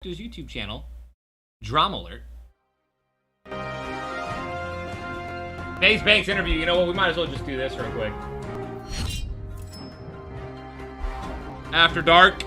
to his YouTube channel, DramaAlert. FaZe Banks interview. You know what? We might as well just do this real quick. After dark.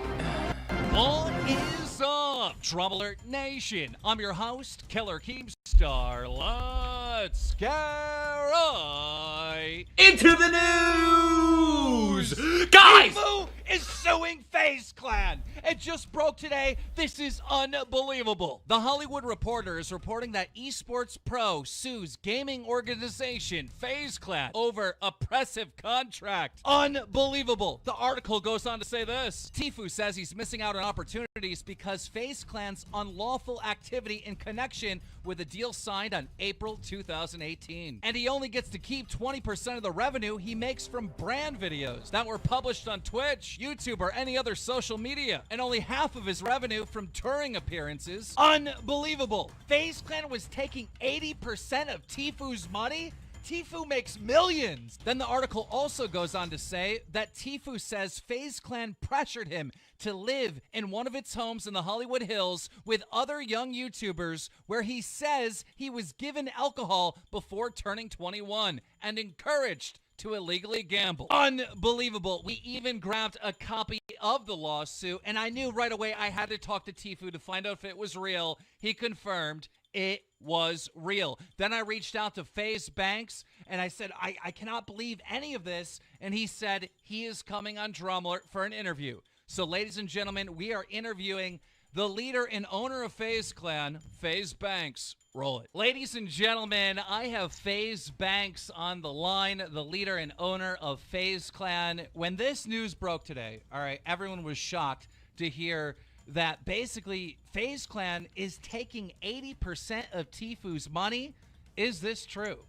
What is up, DramaAlert Nation? I'm your host, Killer Keemstar. Let's get right into the news! Guys! Tfue is suing FaZe Clan. It just broke today. This is unbelievable. The Hollywood Reporter is reporting that esports pro sues gaming organization FaZe Clan over oppressive contract. Unbelievable. The article goes on to say this. Tfue says he's missing out on opportunities because FaZe Clan's unlawful activity in connection with a deal signed on April 2018. And he only gets to keep 20% of the revenue he makes from brand videos that were published on Twitch, YouTube, or any other social media, and only half of his revenue from touring appearances. Unbelievable. FaZe Clan was taking 80% of Tfue's money? Tfue makes millions. Then the article also goes on to say that Tfue says FaZe Clan pressured him to live in one of its homes in the Hollywood Hills with other young YouTubers, where he says he was given alcohol before turning 21 and encouraged to illegally gamble. Unbelievable. We even grabbed a copy of the lawsuit, and I knew right away I had to talk to Tfue to find out if it was real. He confirmed it was real. Then I reached out to FaZe Banks, and I said, I cannot believe any of this. And he said he is coming on DramaAlert for an interview. So, ladies and gentlemen, we are interviewing the leader and owner of FaZe Clan, FaZe Banks. Roll it. Ladies and gentlemen, I have FaZe Banks on the line, the leader and owner of FaZe Clan. When this news broke today, all right, everyone was shocked to hear that basically FaZe Clan is taking 80% of Tfue's money. Is this true?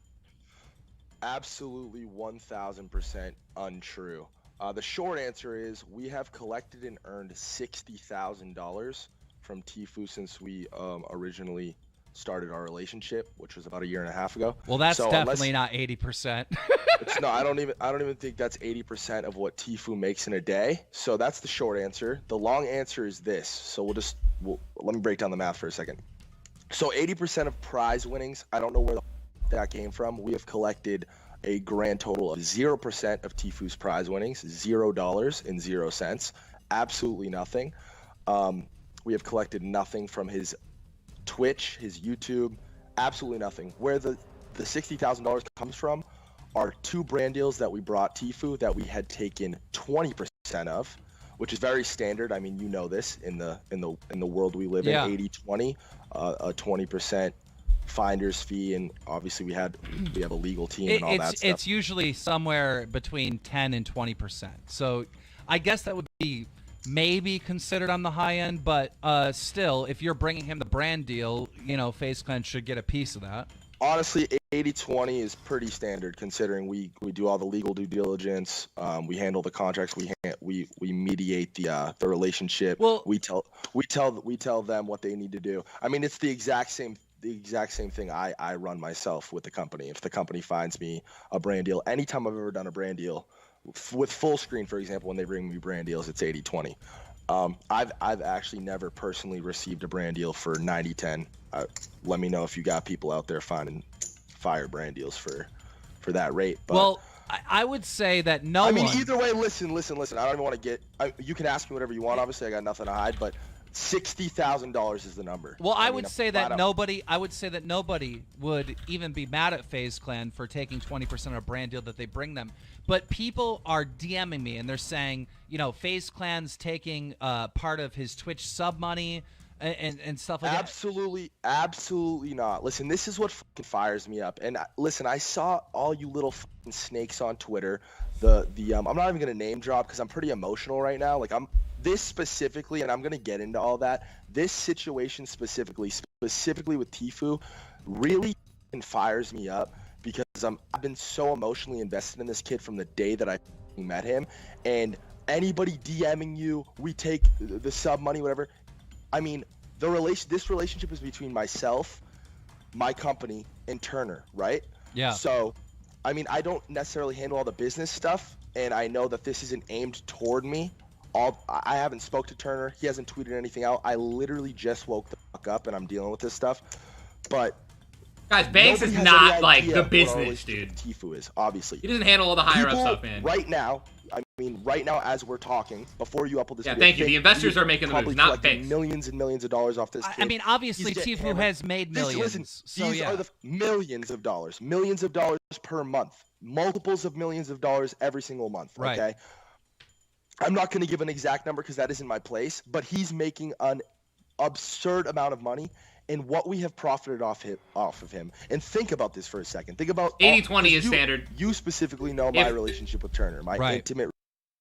Absolutely 1,000% untrue. The short answer is we have collected and earned $60,000 from Tfue since we originally started our relationship, which was about a year and a half ago. Well, that's so definitely not 80%. No, I don't even think that's 80% of what Tfue makes in a day. So that's the short answer. The long answer is this. So let me break down the math for a second. So 80% of prize winnings, I don't know where that came from. We have collected a grand total of 0% of Tfue's prize winnings, $0 and 0 cents, absolutely nothing. We have collected nothing from his Twitch, his YouTube, absolutely nothing. Where the $60,000 comes from are 2 brand deals that we brought Tfue that we had taken 20% of, which is very standard. I mean, you know this in the world we live in, 80-20, a 20% finder's fee, and obviously we have a legal team and all that stuff. It's usually somewhere between 10 and 20%. So I guess that would be maybe considered on the high end, but still, if you're bringing him the brand deal, you know, FaZe Clan should get a piece of that. Honestly, 80-20 is pretty standard considering we do all the legal due diligence. We handle the contracts. We mediate the relationship. Well, we tell them what they need to do. I mean, it's the exact same thing I run myself with the company. If the company finds me a brand deal, anytime I've ever done a brand deal with full screen, for example, when they bring me brand deals, it's 80-20. I've actually never personally received a brand deal for 90-10. Let me know if you got people out there finding fire brand deals for that rate. But, well, I would say that I mean, either way, listen. I don't even want to you can ask me whatever you want. Obviously, I got nothing to hide, but $60,000 is the number. Well, I would say that nobody would even be mad at FaZe Clan for taking 20% of a brand deal that they bring them. But people are DMing me and they're saying, you know, FaZe Clan's taking part of his Twitch sub money and stuff like that. Absolutely not. Listen, this is what fucking fires me up. And listen, I saw all you little fucking snakes on Twitter. I'm not even gonna name drop because I'm pretty emotional right now. Like this specifically, and I'm gonna get into all that. This situation specifically with Tfue, really fires me up because I've been so emotionally invested in this kid from the day that I met him. And anybody DMing you, we take the sub money, whatever. I mean, this relationship is between myself, my company, and Turner, right? Yeah. So, I mean, I don't necessarily handle all the business stuff, and I know that this isn't aimed toward me. I haven't spoke to Turner. He hasn't tweeted anything out. I literally just woke the fuck up and I'm dealing with this stuff. But guys, Banks is not like the business dude. Tfue is obviously. He doesn't handle all the higher up stuff, man. Right now, right now as we're talking, before you upload this video, thank you. The investors are making the moves, not Banks. Millions and millions of dollars off this kid. I mean, obviously, Tfue has made millions. These are the millions of dollars per month, multiples of millions of dollars every single month. Right. Okay. I'm not going to give an exact number because that isn't my place, but he's making an absurd amount of money. And what we have profited off of him. And think about this for a second. Think about 80-20 is standard. You specifically know my relationship with Turner, my intimate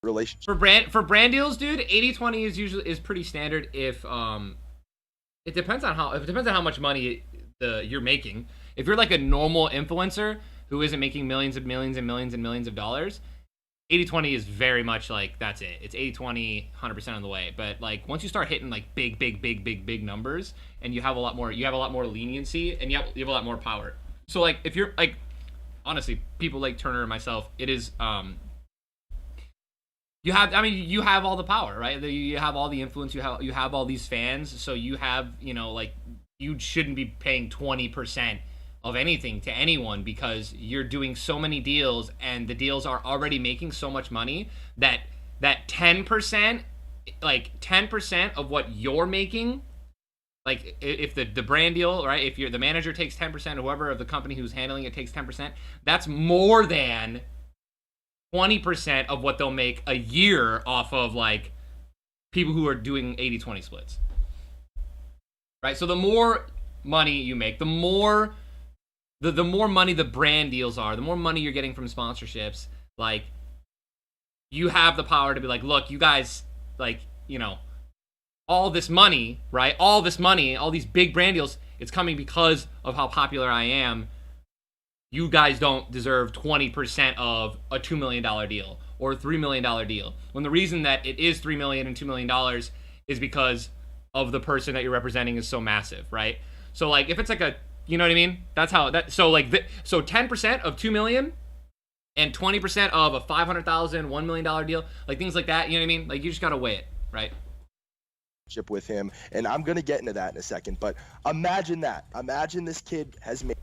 relationship. For brand deals, dude, 80-20 is pretty standard. If it depends on how much money you're making. If you're like a normal influencer who isn't making millions and millions and millions and millions of dollars, 80-20 is very much like that's it. It's 80-20, 100% on the way. But like once you start hitting like big numbers, and you have a lot more leniency, and you have a lot more power. So like if you're like, honestly, people like Turner and myself, it is you have all the power, right? You have all the influence. You have all these fans. So you have like you shouldn't be paying 20% of anything to anyone because you're doing so many deals and the deals are already making so much money that 10%, like 10% of what you're making, like if the brand deal, right, if the manager takes 10%, whoever of the company who's handling it takes 10%, that's more than 20% of what they'll make a year off of like people who are doing 80-20 splits, right? So the more money you make, the more money the brand deals are, the more money you're getting from sponsorships. Like, you have the power to be like, look, you guys, like, all this money, right? All this money, all these big brand deals, it's coming because of how popular I am. You guys don't deserve 20% of a $2 million deal or a $3 million deal. When the reason that it is $3 million and $2 million is because of the person that you're representing is so massive, right? So, like, if it's like a, you know what I mean? That's how that. So like, so 10% of 2 million, and 20% of a $500,000, $1 million deal, like things like that. You know what I mean? Like you just gotta weigh it, right? With him, and I'm gonna get into that in a second. But imagine that. Imagine this kid has made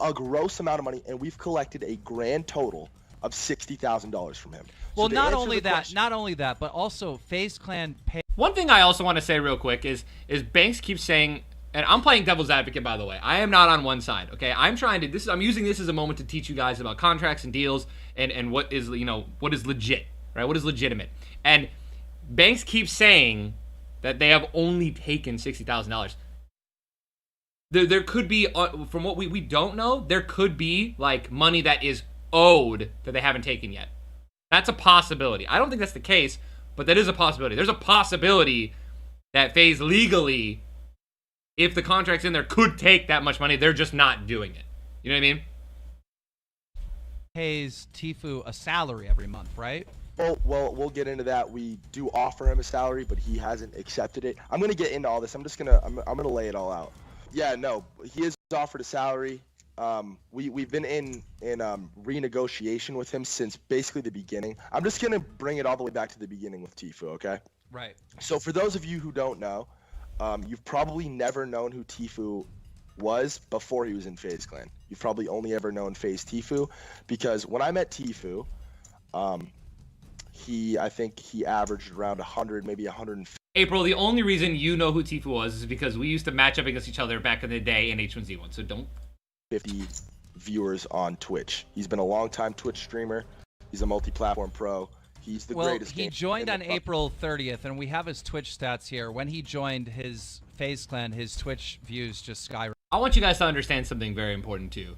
a gross amount of money, and we've collected a grand total of $60,000 from him. Well, not only that, but also FaZe Clan pay. One thing I also want to say real quick is Banks keeps saying. And I'm playing devil's advocate, by the way. I am not on one side, okay? I'm using this as a moment to teach you guys about contracts and deals and what is, what is legit, right? What is legitimate. And Banks keeps saying that they have only taken $60,000. There could be, from what we don't know, there could be, like, money that is owed that they haven't taken yet. That's a possibility. I don't think that's the case, but that is a possibility. There's a possibility that FaZe legally, if the contract's in there, could take that much money. They're just not doing it. You know what I mean? Pays Tfue a salary every month, right? Well, we'll get into that. We do offer him a salary, but he hasn't accepted it. I'm gonna get into all this. I'm gonna lay it all out. Yeah, no, he is offered a salary. We've been in renegotiation with him since basically the beginning. I'm just gonna bring it all the way back to the beginning with Tfue, okay? Right. So for those of you who don't know, you've probably never known who Tfue was before he was in FaZe Clan. You've probably only ever known FaZe Tfue because when I met Tfue, I think he averaged around 100, maybe 150. April, the only reason you know who Tfue was is because we used to match up against each other back in the day in H1Z1, so don't. 50 viewers on Twitch. He's been a long-time Twitch streamer. He's a multi-platform pro. He's the greatest. He joined on April 30th, and we have his Twitch stats here. When he joined his FaZe Clan, his Twitch views just skyrocketed. I want you guys to understand something very important, too.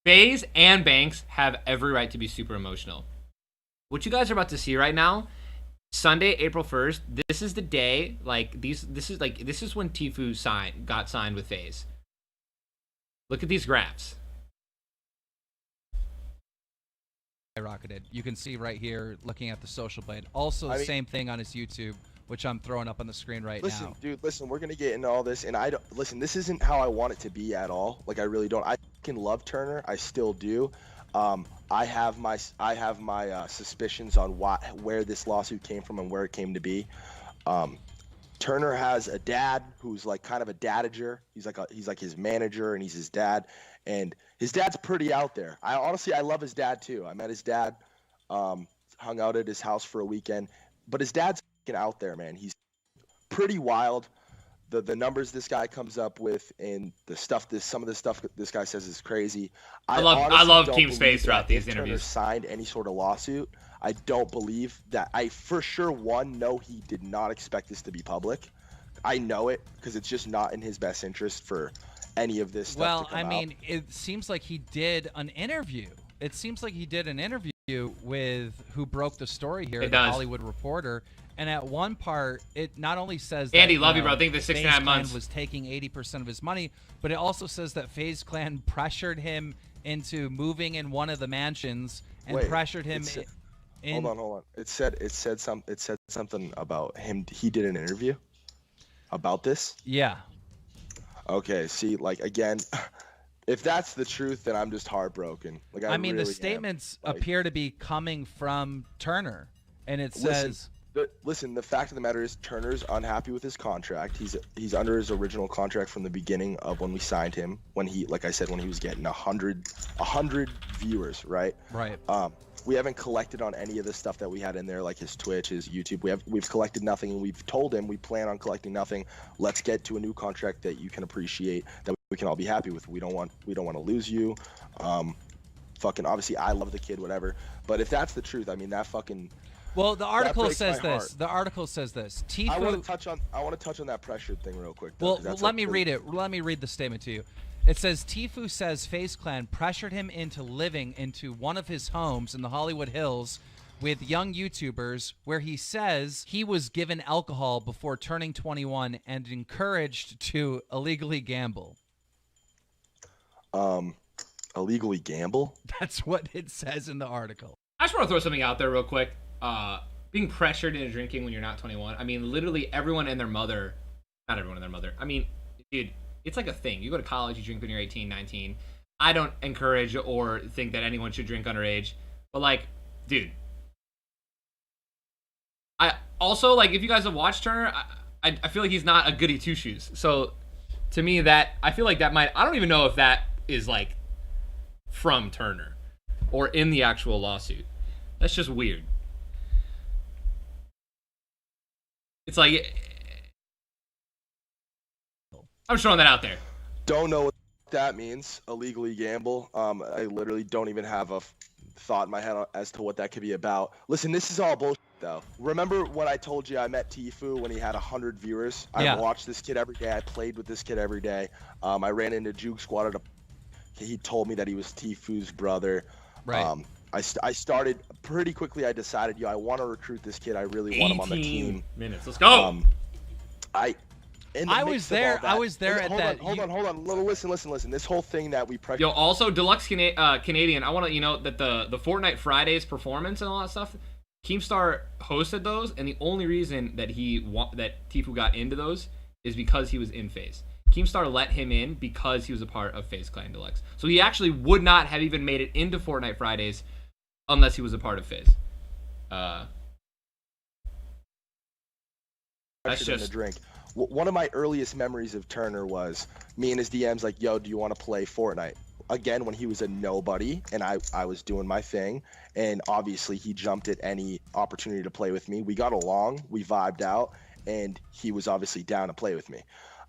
FaZe and Banks have every right to be super emotional. What you guys are about to see right now, Sunday, April 1st, this is the day, like, this is when Tfue got signed with FaZe. Look at these graphs. Skyrocketed. You can see right here, looking at the Social Blade. Also, the same thing on his YouTube, which I'm throwing up on the screen right now. Listen, we're gonna get into all this, and listen. This isn't how I want it to be at all. Like, I really don't. I can love Turner, I still do. I have my suspicions on where this lawsuit came from and where it came to be. Turner has a dad who's like kind of a dadager. He's like his manager and he's his dad, and his dad's pretty out there. I love his dad too. I met his dad, hung out at his house for a weekend, but his dad's out there, man. He's pretty wild. The numbers this guy comes up with and some of the stuff this guy says is crazy. I love Keem's face throughout these interviews. Turner signed any sort of lawsuit. I don't believe that. I for sure know he did not expect this to be public. I know it because it's just not in his best interest for any of this stuff well, to come I out. mean, it seems like he did an interview. It seems like he did an interview with who broke the story here, the Hollywood Reporter. And at one part, it not only says Andy, that, love you, bro. I think the 69 months was taking 80% of his money, but it also says that FaZe Clan pressured him into moving in one of the mansions and pressured him. Hold on. It said something about him. He did an interview about this. Yeah. Okay. See, like again, if that's the truth, then I'm just heartbroken. Like I mean, the statements appear to be coming from Turner, and it says. Listen, the fact of the matter is Turner's unhappy with his contract. He's under his original contract from the beginning of when we signed him, when he, like I said, when he was getting 100 viewers, right? Right. We haven't collected on any of the stuff that we had in there, like his Twitch, his YouTube. We've collected nothing, and we've told him we plan on collecting nothing. Let's get to a new contract that you can appreciate, that we can all be happy with. We don't want to lose you. Fucking obviously, I love the kid, whatever. But if that's the truth, I mean, that fucking. Well, the article says this. The article says this. Tfue, I want to touch on that pressure thing real quick. Though, well, let me read it. Let me read the statement to you. It says Tfue says FaZe Clan pressured him into living into one of his homes in the Hollywood Hills with young YouTubers, where he says he was given alcohol before turning 21 and encouraged to illegally gamble. Illegally gamble? That's what it says in the article. I just want to throw something out there real quick. Being pressured into drinking when you're not 21. I mean, literally everyone and their mother, not everyone and their mother. I mean, dude, it's like a thing. You go to college, you drink when you're 18, 19. I don't encourage or think that anyone should drink underage. But like, dude. I also, like, if you guys have watched Turner, I feel like he's not a goody two-shoes. So to me, I feel like that might, I don't even know if that is like from Turner or in the actual lawsuit. That's just weird. It's like, I'm just throwing that out there. Don't know what that means, illegally gamble. I literally don't even have a thought in my head as to what that could be about. Listen, this is all bullshit, though. Remember when I told you I met Tfue when he had 100 viewers? Yeah. I watched this kid every day. I played with this kid every day. I ran into Juke Squad he told me that he was Tfue's brother. Right. I started pretty quickly. I decided, I want to recruit this kid. I really want him on the team. Minutes. Let's go. I was there. Hold on. Listen. This whole thing that we pressure. Yo, also Deluxe Canadian. I want to that the Fortnite Fridays performance and all that stuff. Keemstar hosted those, and the only reason that that Tfue got into those is because he was in FaZe. Keemstar let him in because he was a part of FaZe Clan Deluxe. So he actually would not have even made it into Fortnite Fridays unless he was a part of FaZe. That's just a drink. One of my earliest memories of Turner was me and his DMs like, yo, do you want to play Fortnite? Again, when he was a nobody and I was doing my thing, and obviously he jumped at any opportunity to play with me. We got along, we vibed out, and he was obviously down to play with me.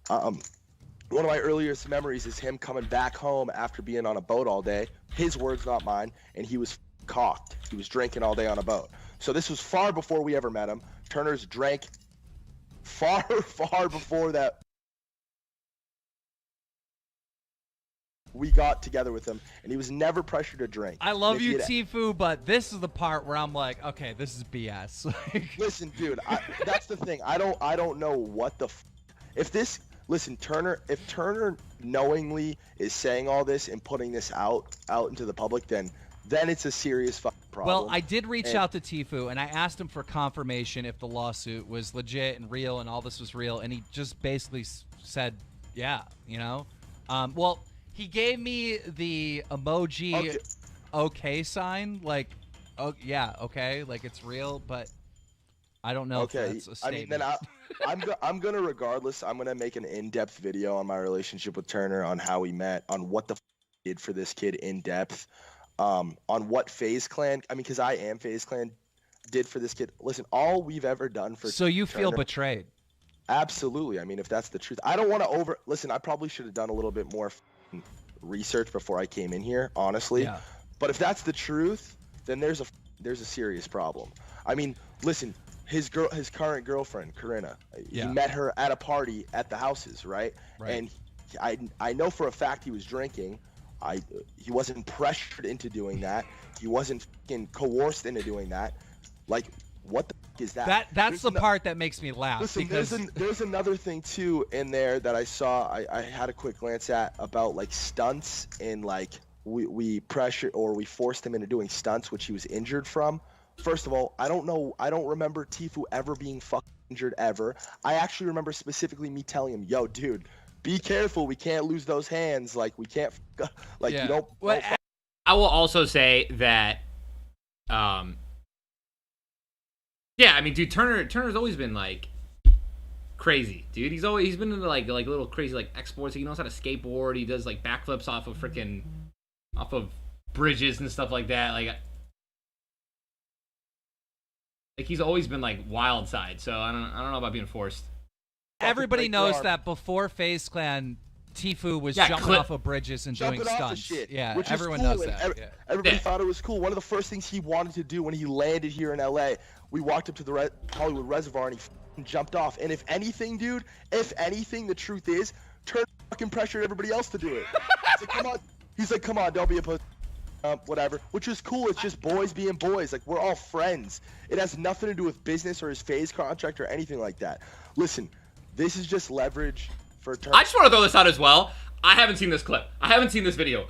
One of my earliest memories is him coming back home after being on a boat all day. His words, not mine, and he was cocked. He was drinking all day on a boat. So this was far before we ever met him. Turner's drank far before that we got together with him, and he was never pressured to drink. I love you, Tfue, but this is the part where I'm like, okay, this is BS. Listen, dude, that's the thing. I don't know what the listen, Turner, if Turner knowingly is saying all this and putting this out into the public, then it's a serious problem. Well, I did reach out to Tfue, and I asked him for confirmation if the lawsuit was legit and real and all this was real, and he just basically said, yeah, Well, he gave me the emoji. okay sign. Like, oh yeah, okay, like it's real, but I don't know if that's a statement. I mean, then I'm gonna regardless. I'm gonna make an in-depth video on my relationship with Turner, on how we met, on what the did for this kid in depth, on what FaZe Clan. I mean, because I am FaZe Clan, did for this kid. Listen, all we've ever done for. So you feel Turner, betrayed? Absolutely. I mean, if that's the truth, I don't want to listen. I probably should have done a little bit more research before I came in here, honestly. Yeah. But if that's the truth, then there's a serious problem. I mean, listen, his current girlfriend, Corinna, he met her at a party at the houses, right? And I know for a fact he was drinking. He wasn't pressured into doing that. He wasn't coerced into doing that. Like, what the is that? That's the part that makes me laugh. Listen, because there's another thing too in there that I saw. I had a quick glance at about like stunts, and like we pressured or we forced him into doing stunts, which he was injured from. First of all, I don't remember Tfue ever being fucking injured ever. I actually remember specifically me telling him, "Yo, dude, be careful. We can't lose those hands. Like, we can't, like, you don't." Well, I will also say that, yeah, I mean, dude, Turner's always been like crazy, dude. He's been into like little crazy like exports. He knows how to skateboard. He does like backflips off of bridges and stuff like that. Like he's always been like wild side. So I don't know about being forced. Everybody knows that before FaZe Clan, Tfue was jumping off of bridges and doing stunts. Shit, yeah, which everyone cool, knows that. Everybody thought it was cool. One of the first things he wanted to do when he landed here in LA, we walked up to the Hollywood Reservoir and he jumped off. And if anything, dude, the truth is, Turner fucking pressured everybody else to do it. He's like, come on. He's like, come on, don't be a pussy. Whatever, which is cool. It's just boys being boys. Like, we're all friends. It has nothing to do with business or his FaZe contract or anything like that. Listen, this is just leverage for Turner. I just want to throw this out as well. I haven't seen this clip. I haven't seen this video.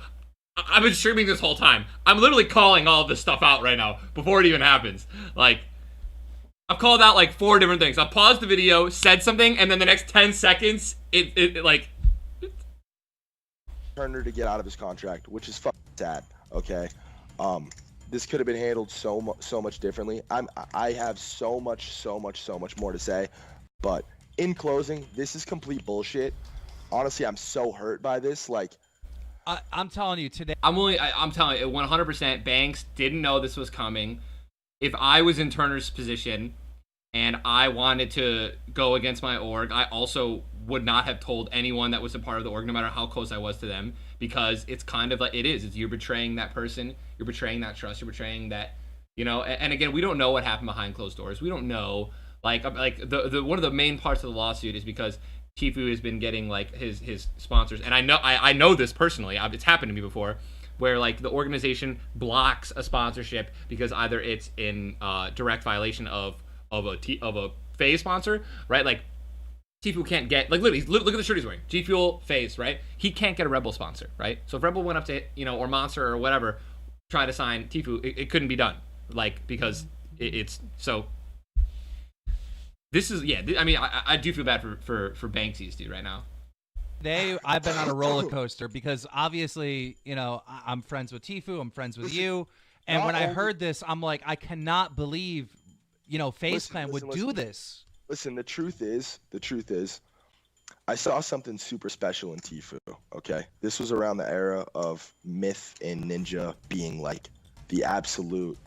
I've been streaming this whole time. I'm literally calling all of this stuff out right now before it even happens. Like, I've called out like 4 different things. I paused the video, said something, and then the next 10 seconds, it like Turner to get out of his contract, which is fucking sad. Okay, this could have been handled so much differently. I have so much more to say, but in closing, this is complete bullshit. Honestly, I'm so hurt by this. Like, I'm telling you today. I'm telling you, 100%. Banks didn't know this was coming. If I was in Turner's position and I wanted to go against my org, I also would not have told anyone that was a part of the org, no matter how close I was to them, because it's kind of like you're betraying that person, you're betraying that trust, you're betraying that, you know. And again, we don't know what happened behind closed doors. We don't know. Like the one of the main parts of the lawsuit is because Tfue has been getting like his sponsors, and I know this personally. It's happened to me before, where like the organization blocks a sponsorship because either it's in direct violation of a FaZe sponsor, right? Like Tfue can't get, like, literally, look at the shirt he's wearing. G Fuel, FaZe, right? He can't get a Rebel sponsor, right? So if Rebel went up to, you know, or Monster or whatever, try to sign Tfue, it couldn't be done, like, because it's so. This is, yeah. I mean, I do feel bad for Banksies, dude, right now. Today, I've been on a roller coaster because obviously, you know, I'm friends with Tfue, I'm friends with you, and when I heard this, I'm like, I cannot believe, you know, FaZe Clan would do this. Listen, the truth is, I saw something super special in Tfue, okay? This was around the era of Myth and Ninja being, like, the absolute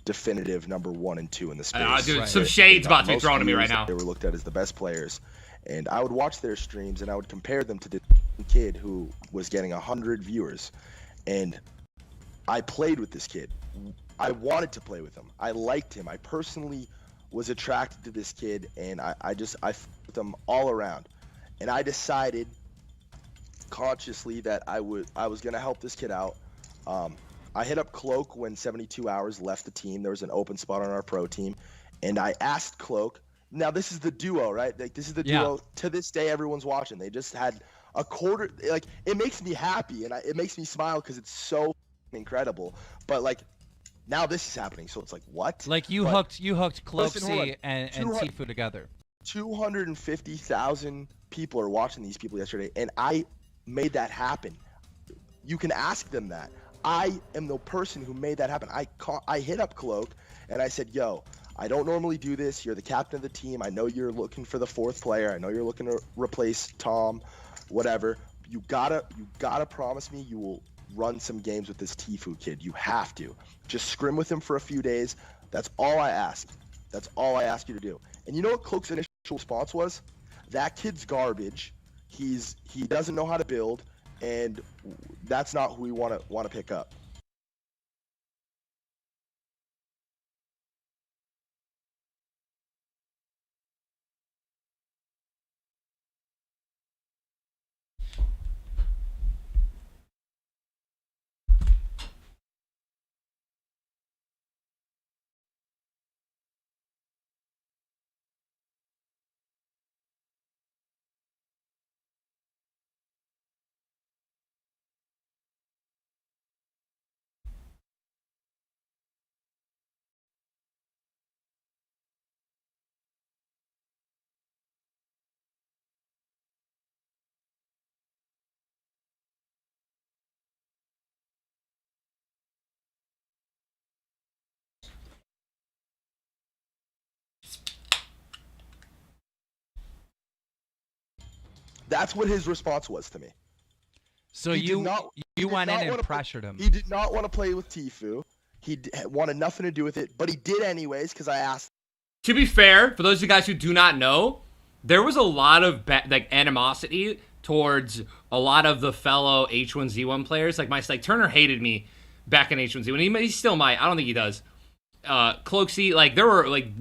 definitive number 1 and 2 in the space. Dude, some shade's about to be thrown at me right now. They were looked at as the best players. And I would watch their streams, and I would compare them to the kid who was getting 100 viewers. And I played with this kid. I wanted to play with him. I liked him. I personally was attracted to this kid, and I f***ed with him all around. And I decided consciously that I was gonna help this kid out. I hit up Cloak when 72 Hours left the team. There was an open spot on our pro team, and I asked Cloak. Now this is the duo, right? Like, this is the duo. To this day, everyone's watching. They just had a quarter. Like, it makes me happy, and it makes me smile because it's so incredible. But like, now this is happening, so it's like, what? Like, you hooked Cloaksy and Tfue together. 250,000 people are watching these people yesterday, and I made that happen. You can ask them that. I am the person who made that happen. I hit up Cloak and I said, yo, I don't normally do this. You're the captain of the team. I know you're looking for the fourth player. I know you're looking to replace Tom, whatever. You gotta promise me you will run some games with this Tfue kid. You have to. Just scrim with him for a few days. That's all I ask. That's all I ask you to do. And you know what Cloak's initial response was? That kid's garbage. He doesn't know how to build, and that's not who we want to pick up. That's what his response was to me. So you went in and pressured him. He did not want to play with Tfue. He wanted nothing to do with it, but he did anyways because I asked. To be fair, for those of you guys who do not know, there was a lot of animosity towards a lot of the fellow H1Z1 players. Like Turner hated me back in H1Z1. He still might. I don't think he does. Cloaksy,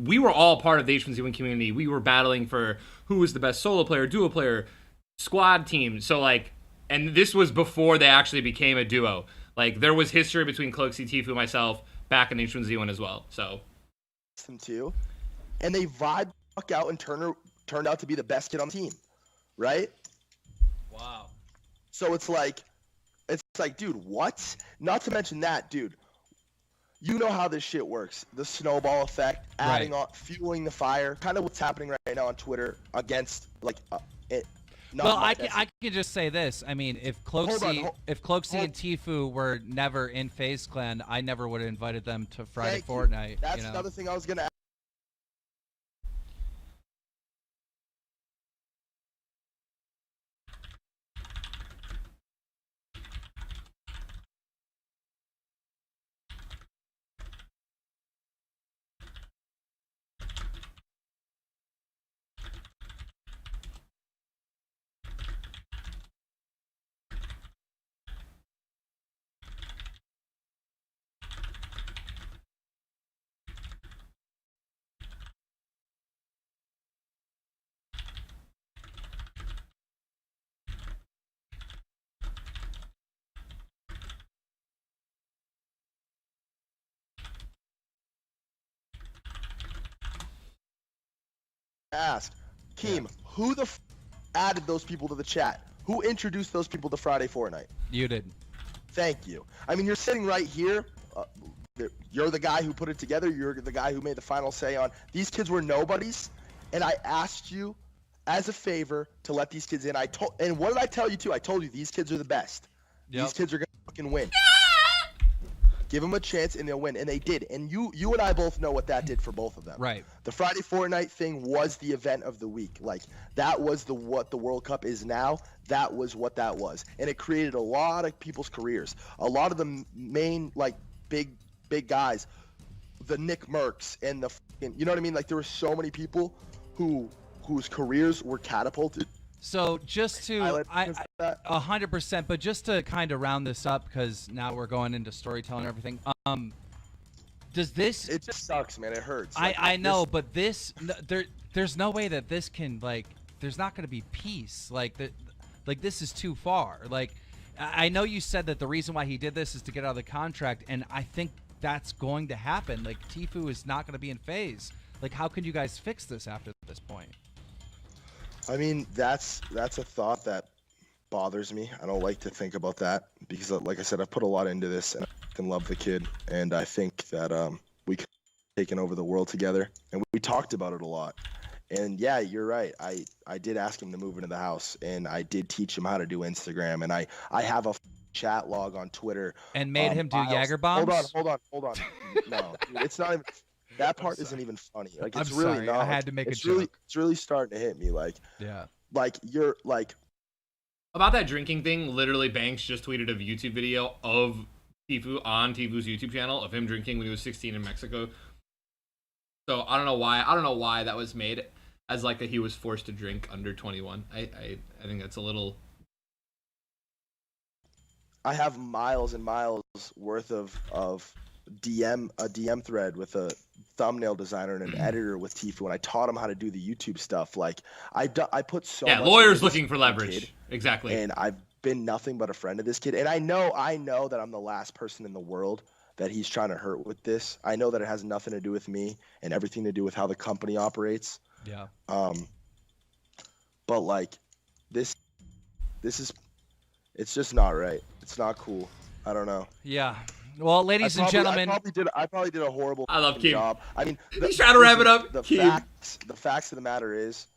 we were all part of the H1Z1 community. We were battling for who was the best solo player, duo player, squad team. So and this was before they actually became a duo. There was history between Cloaksy, Tfue, and myself back in H1Z1 as well. So them too, and they vibed fuck out, and Turner turned out to be the best kid on the team, right? Wow. So it's like, dude, what? Not to mention that, dude. You know how this shit works. The snowball effect, adding on, fueling the fire. Kind of what's happening right now on Twitter against it. Well, I can just say this. I mean, if Cloaksy and Tfue were never in FaZe Clan, I never would have invited them to Friday Fortnite. That's another thing I was gonna ask, Keem, who the added those people to the chat? Who introduced those people to Friday Fortnite? You did. Thank you. I mean, you're sitting right here. You're the guy who put it together. You're the guy who made the final say on these kids were nobodies, and I asked you as a favor to let these kids in. And what did I tell you too? I told you these kids are the best. Yep. These kids are gonna fucking win. Give them a chance and they'll win, and they did. And you and I both know what that did for both of them. Right. The Friday Fortnite thing was the event of the week. That was what the World Cup is now. That was what that was, and it created a lot of people's careers. A lot of the main big guys, the Nick Mercs and the you know what I mean. There were so many people whose careers were catapulted. So just to 100%, but just to kind of round this up, because now we're going into storytelling and everything. Does this? It just sucks, man. It hurts. I know, but there's no way that this can there's not going to be peace. This is too far. I know you said that the reason why he did this is to get out of the contract, and I think that's going to happen. Tfue is not going to be in FaZe. How can you guys fix this after this point? I mean, that's a thought that bothers me. I don't like to think about that because, like I said, I've put a lot into this, and I can love the kid, and I think that we could have taken over the world together, and we talked about it a lot. And yeah, you're right. I did ask him to move into the house, and I did teach him how to do Instagram, and I have a chat log on Twitter and made him do Miles, Jaeger bombs. Hold on. No, dude, it's not even. That part isn't even funny. Like it's I'm really sorry. not. I had to make a joke. Really, it's really starting to hit me. Like Yeah. like you're like. About that drinking thing, literally Banks just tweeted a YouTube video of Tfue on Tfue's YouTube channel of him drinking when he was 16 in Mexico. So I don't know why that was made as like that he was forced to drink under 21. I think that's a little. I have miles and miles worth of DM thread with a thumbnail designer and an editor with Tfue, and I taught him how to do the YouTube stuff. Like I put so much lawyers into looking for leverage. Kid, exactly. And I've been nothing but a friend of this kid, and I know that I'm the last person in the world that he's trying to hurt with this. I know that it has nothing to do with me and everything to do with how the company operates. Yeah. But like this is, it's just not right. It's not cool. I don't know. Yeah. Well, ladies and gentlemen, I probably did a horrible job. I mean, he's trying to wrap it up. The facts of the matter is,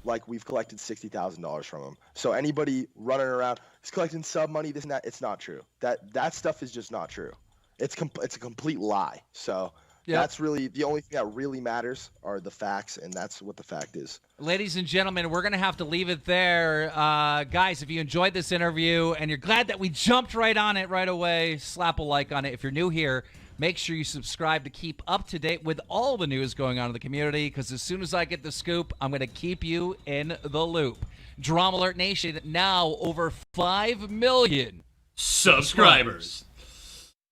like, we've collected $60,000 from him. So anybody running around, he's collecting sub money, this and that, it's not true. That stuff is just not true. It's a complete lie. So that's really the only thing that really matters are the facts, and that's what the fact is. Ladies and gentlemen, we're going to have to leave it there. Guys, if you enjoyed this interview and you're glad that we jumped right on it right away, slap a like on it. If you're new here, make sure you subscribe to keep up to date with all the news going on in the community, because as soon as I get the scoop, I'm going to keep you in the loop. DramaAlert Nation, now over 5 million subscribers.